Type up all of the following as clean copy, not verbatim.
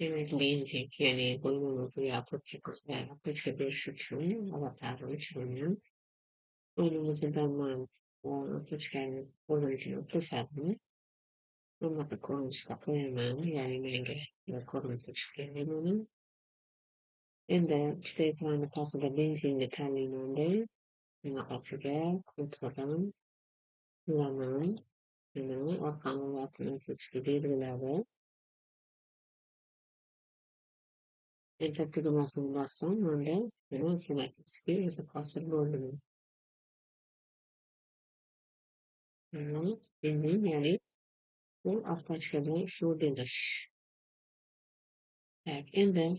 Demek basic yani bölümümüzü yapıcı bir suçun avatarı için bölümümüzü ben yapıcı bölümünü kısaltını bunları konuşmak önemli yani menge konuşmak önemli. Ende işte ekranı pasada benzinli terminalde nakasiga kontrolün kullanmanın ortamı yapmanın belirleri enfekte basın önde hükümet is a possible yani bu Afrika'da şuradaymış. Ende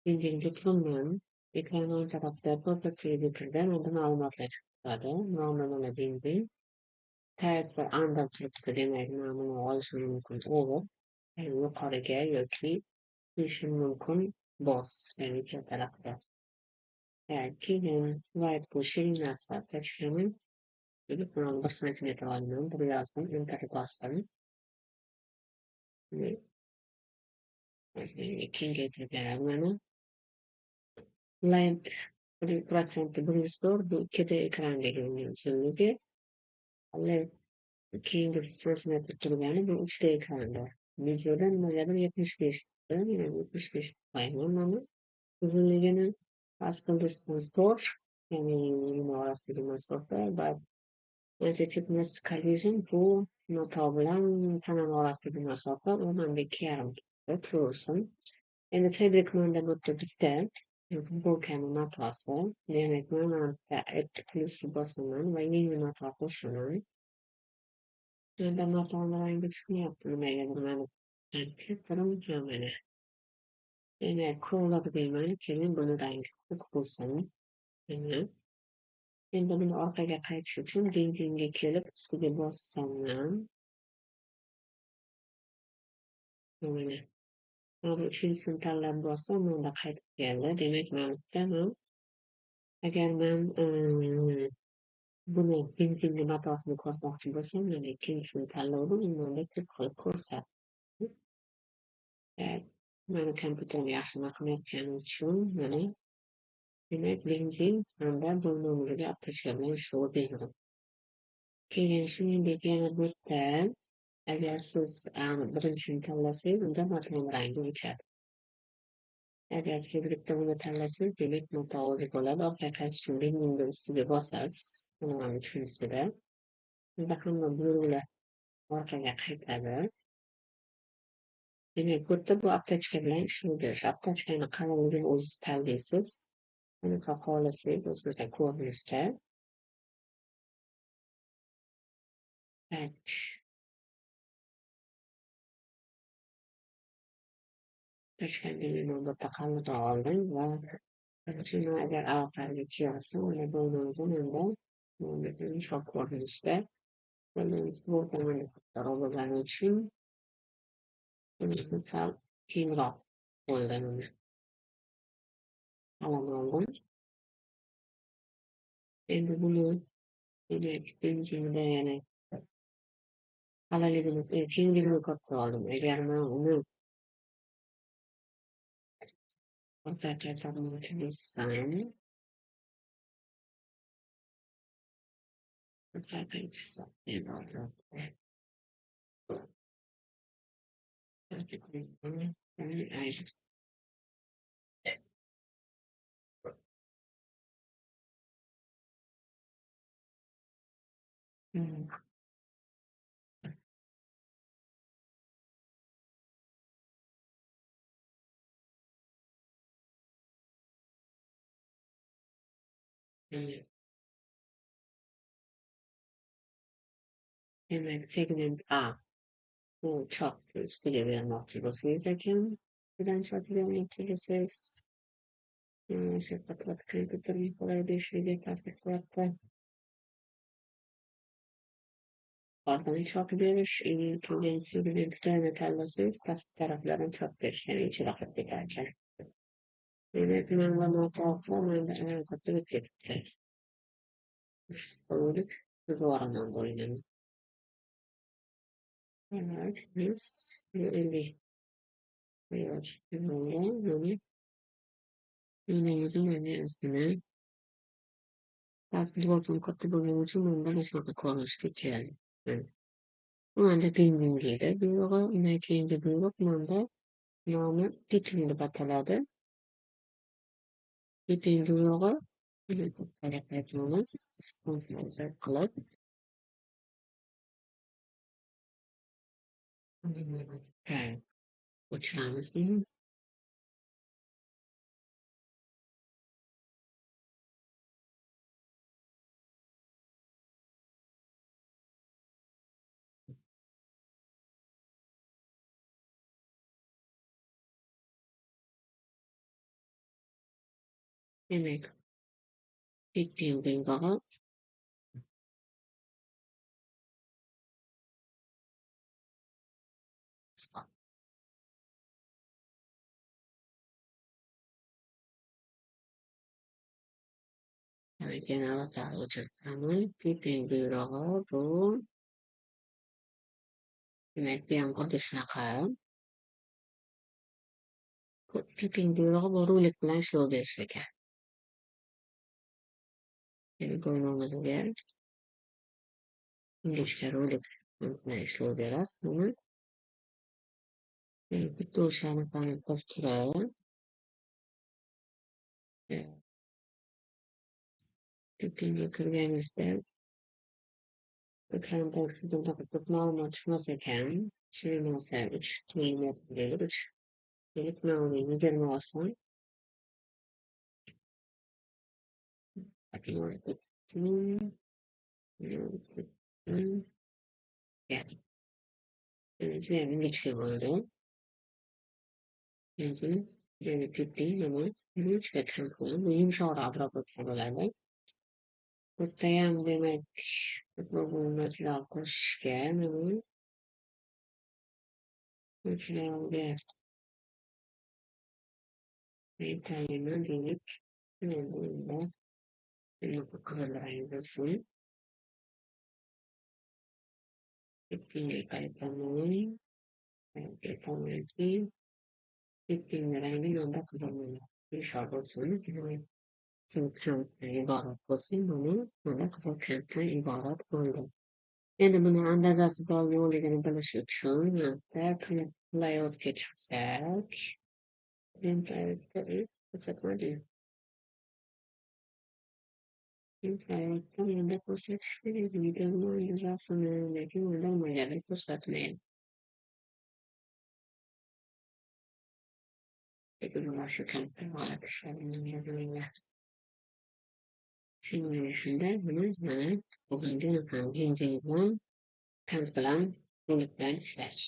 bildiğin ekranın tarafta property getirden ondan almakla çıkardı. Normalde bildiğin her bir anda tuttu demek namını oluşu mümkün olur. Yani yukarı geliyor ki düşün mümkün boss yani iki tarafta. Eğer ki white bu şirin nasıl kaçırmanın bir kural basına metralının birazdan empati bastırın. İkinci etkilerini length процент brewster bu ikide ekranda görünüyor. Şimdi length ikinci santimetre türbeni bu üçte ekranda. Videodan model 75 yani 75 sayımın ama uzunluğunun Pascal distance store yani yine orası bir mesafe. Legitimacy collision bu notabelen tamam orası bir mesafe. Ondan bir kere oturursun. En de tebriklerinde birlikte bu kendi hatası, yönetmenin etkisi basının ve yeni hata koşulunun neden hataların geçimi yaptığını belirlemen erkeklerin cömeni. Yani kurulabilmen kimin bunu rengi hukusun, yani bunu ortaya kaç için bildiğin gelip üstüge bassanlar, yani ama için sınırlar bassan onda kayıt geldi. Demek ben tamam. Eğer ben bunu benzinli hatasını korumak için yani ikincisini terledim. İnandı ki korsa. Ben kompüteri yaşamak mümkün için yani demek benzin anda bulunduğum gibi apışlarına işte biliyorum. Ki şimdi bir eğer siz birinci terlesi bunda matematik rengi geçer. Eğer birlikte bunu terlesi demek mutlaka olarak fakat şimdi Windows'u bir basarız. Bunun için size. Bakın böyle ortaya kayıtları. Demek burada bu apteczkę şudur. Apteczkę kanalının o'zi tanlaysiz. Uni xohlasangiz o'zida ko'rinishda apteczkani burada qanday oldim va shuni agar avvalgi kelsa uni bo'lmagan unda yumshoq ko'rinishda bu bo'lgani uchun sal keyinroq bo'ldi qalam oldim. Endi buni demak benzinda yana kengligini katta oldim. Agar men uni o'rtacha tarmoqchilashsam, demek segment A bu çok üstüne bir motivasyondayken neden çok bir motivasyon şirketler kreditlerin kolay değişikliği tasarrufta oradan çok bir tendensi bir tarlasız tasarruf tarafların çok bir yani içi rakip ederken. Demek ben katılıp getirdim. Olarak zorlanan boyunca. Evet, 150. Quyosh nuri mana iynamizning mana ustini past blokim katta bo'lgani uchun menda mana shunaqa ko'rinishga keldi. Mana. Bu menda pingvingiydi buyrug'i. Undan keyingi buyruq menda nomi Pippin deb ataladi. Pippin buyrug'i aytamiz qilib o'chiramiz. Demak, Pippin buyrug'i yana o'chiramiz. Pippin buyrug'i bu demak bu ham xuddi shunaqa. Pippin buyrug'i bu rolik bilan ishlov berish ekan. Ya'ni bo'ynimizga ingichka rolik bilan ishlov berasiz buni. Bitta o'shanaqani qilib turib Pippinga kirganingizda ekranda sizdan faqat ko'p ma'lumot chiqmas ekan. Chiqmasa 3 deylik 3 deylik ma'lumot 20 olsin. Judayam ingichka bo'ldi. Yani Pippin mana ingichka kalkula bu yumshoqroq bo'ladi. Bittayam demak material qo'shishga mana materialga tayinli deylik qizil rang bo'lsin. Pippinga qaytaman. Pippin rangi yonda qizil yumshoq bo'lsin. Qizil kantdan iborat bo'lsin. Mana qizil kantdan iborat bo'ldi. Endi buni andazasi borligini bilish uchun layoutga chiqsak, layoutda menda ko'rsatish kerak videoni andazasini, lekin menda nimagadir ko'rsatmayapti. Lekin mana shu kantda g'alati ishlarini simulyationda mana bugungi benzin bilan kant bilan rolik bilan ishlash.